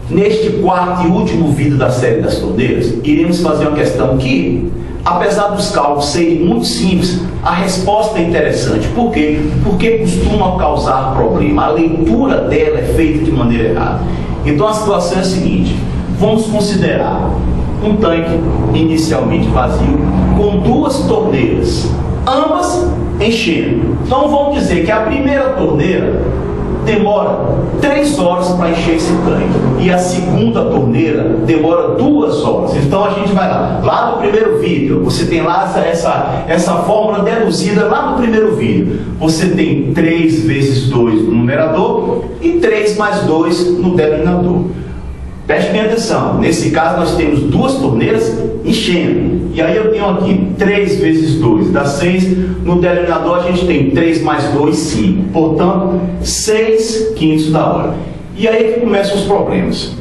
Neste quarto e último vídeo da série das torneiras, iremos fazer uma questão que, apesar dos cálculos serem muito simples, a resposta é interessante. Por quê? Porque costuma causar problema. A leitura dela é feita de maneira errada. Então a situação é a seguinte: vamos considerar um tanque inicialmente vazio com duas torneiras, ambas enchendo. Então vamos dizer que a primeira torneira demora 3 horas para encher esse tanque e a segunda torneira demora 2 horas. Então a gente vai lá no primeiro vídeo, você tem lá essa fórmula deduzida lá no primeiro vídeo. Você tem 3 vezes 2 no numerador e 3 mais 2 no denominador. Preste bem atenção, nesse caso nós temos duas torneiras enchendo, e aí eu tenho aqui 3 vezes 2 dá 6, no denominador a gente tem 3 mais 2, 5, portanto 6/5 da hora. E aí que começam os problemas.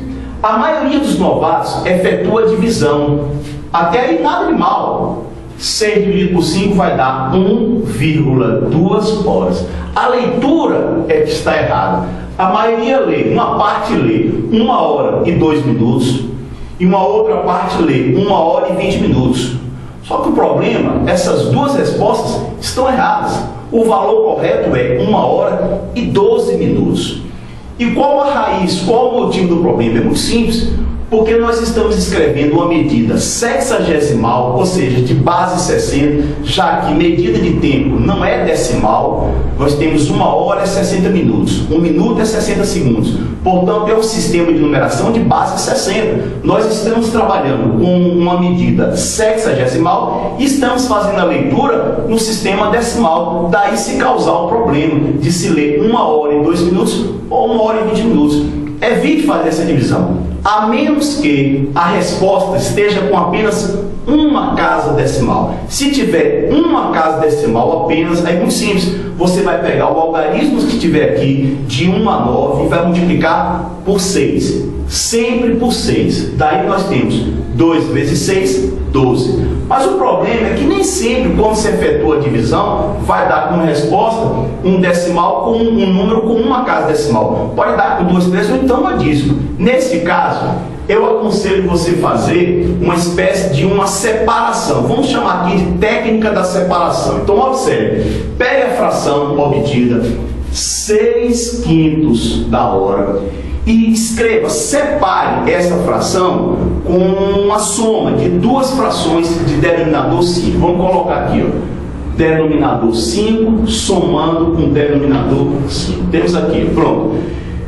A maioria dos novatos efetua a divisão, até aí nada de mal. 6 dividido por 5 vai dar 1,2 horas. A leitura é que está errada. A maioria lê, uma parte lê 1 hora e 2 minutos e uma outra parte lê 1 hora e 20 minutos. Só que o problema, essas duas respostas estão erradas. O valor correto é 1 hora e 12 minutos. E qual a raiz, qual o motivo do problema? É muito simples. Porque nós estamos escrevendo uma medida sexagesimal, ou seja, de base 60, já que medida de tempo não é decimal. Nós temos 1 hora e 60 minutos, 1 minuto é 60 segundos. Portanto, é um sistema de numeração de base 60. Nós estamos trabalhando com uma medida sexagesimal e estamos fazendo a leitura no sistema decimal. Daí se causar o problema de se ler 1 hora e 2 minutos ou 1 hora e 20 minutos. Evite fazer essa divisão, a menos que a resposta esteja com apenas uma casa decimal. Se tiver uma casa decimal apenas, é muito simples. Você vai pegar o algarismo que tiver aqui, de 1 a 9, e vai multiplicar por 6. Sempre por 6. Daí nós temos 2 vezes 6, 12. Mas o problema é que nem sempre, quando se efetua a divisão, vai dar como resposta um decimal com um número com uma casa decimal. Pode dar com 2 vezes ou então uma dízima. Nesse caso, eu aconselho você fazer uma espécie de uma separação. Vamos chamar aqui de técnica da separação. Então observe, pegue a fração obtida 6/5 da hora e escreva, separe essa fração com uma soma de duas frações de denominador 5. Vamos colocar aqui, ó, denominador 5 somando com denominador 5. Temos aqui, pronto.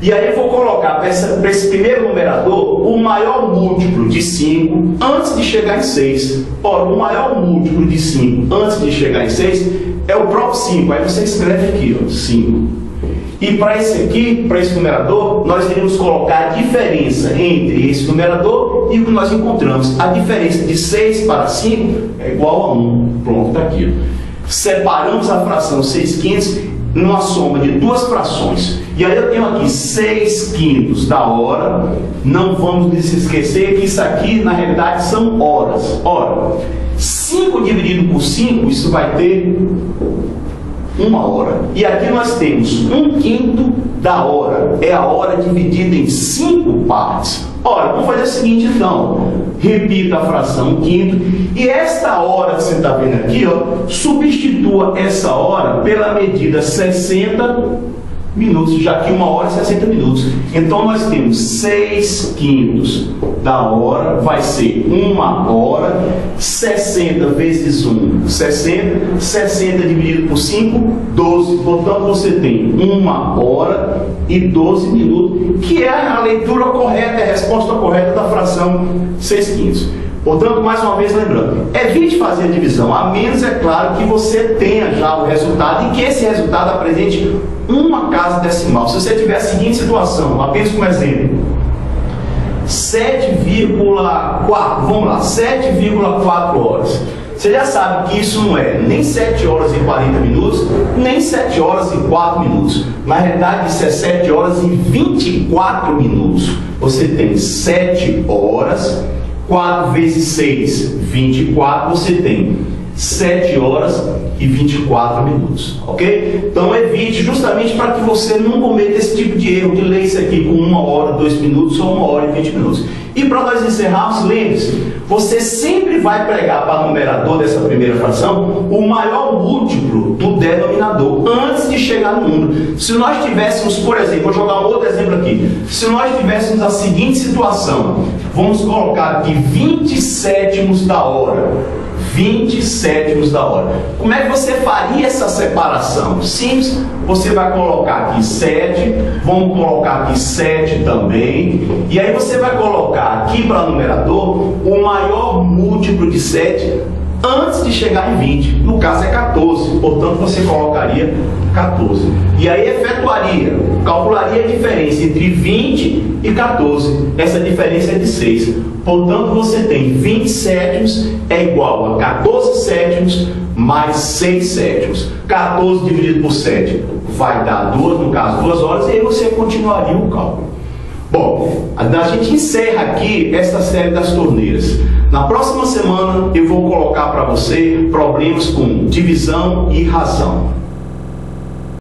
E aí eu vou colocar para esse primeiro numerador o maior múltiplo de 5 antes de chegar em 6. Ora, o maior múltiplo de 5 antes de chegar em 6 é o próprio 5. Aí você escreve aqui, ó, 5. E para esse aqui, para esse numerador, nós iremos colocar a diferença entre esse numerador e o que nós encontramos. A diferença de 6 para 5 é igual a 1. Pronto, está aqui. Separamos a fração 6/5 numa soma de duas frações. E aí eu tenho aqui 6/5 da hora. Não vamos nos esquecer que isso aqui, na realidade, são horas. Ora, 5 dividido por 5, isso vai ter 1 hora. E aqui nós temos 1/5 da hora. É a hora dividida em 5 partes. Ora, vamos fazer o seguinte então. Repita a fração 1/5. E esta hora que você está vendo aqui, ó, substitua essa hora pela medida 60 minutos, já que 1 hora é 60 minutos. Então nós temos 6/5 da hora, vai ser 1 hora, 60 vezes 1, 60, 60 dividido por 5, 12. Portanto, você tem 1 hora e 12 minutos, que é a leitura correta, a resposta correta da fração 6/5. Portanto, mais uma vez lembrando, evite fazer a divisão, a menos, é claro, que você tenha já o resultado e que esse resultado apresente uma casa decimal. Se você tiver a seguinte situação, apenas como exemplo, 7,4, vamos lá, 7,4 horas. Você já sabe que isso não é nem 7 horas e 40 minutos, nem 7 horas e 4 minutos. Na realidade, isso é 7 horas e 24 minutos. Você tem 7 horas, 4 vezes 6, 24, você tem 7 horas e 24 minutos, ok? Então evite, justamente para que você não cometa esse tipo de erro, de ler isso aqui com 1 hora, 2 minutos ou 1 hora e 20 minutos. E para nós encerrarmos, lembre-se, você sempre vai pregar para o numerador dessa primeira fração o maior múltiplo do denominador, antes de chegar no número. Se nós tivéssemos, por exemplo, vou jogar um outro exemplo aqui, se nós tivéssemos a seguinte situação, vamos colocar aqui 20 sétimos da hora, 20 sétimos da hora. Como é que você faria essa separação? Simples, você vai colocar aqui 7, vamos colocar aqui 7 também, e aí você vai colocar aqui para o numerador o maior múltiplo de 7 antes de chegar em 20, no caso é 14, portanto você colocaria 14. E aí efetuaria, calcularia a diferença entre 20 e 14, essa diferença é de 6. Portanto você tem 20 sétimos é igual a 14 sétimos mais 6 sétimos. 14 dividido por 7 vai dar 2, no caso 2 horas, e aí você continuaria o cálculo. Bom, a gente encerra aqui esta série das torneiras. Na próxima semana eu vou colocar para você problemas com divisão e razão.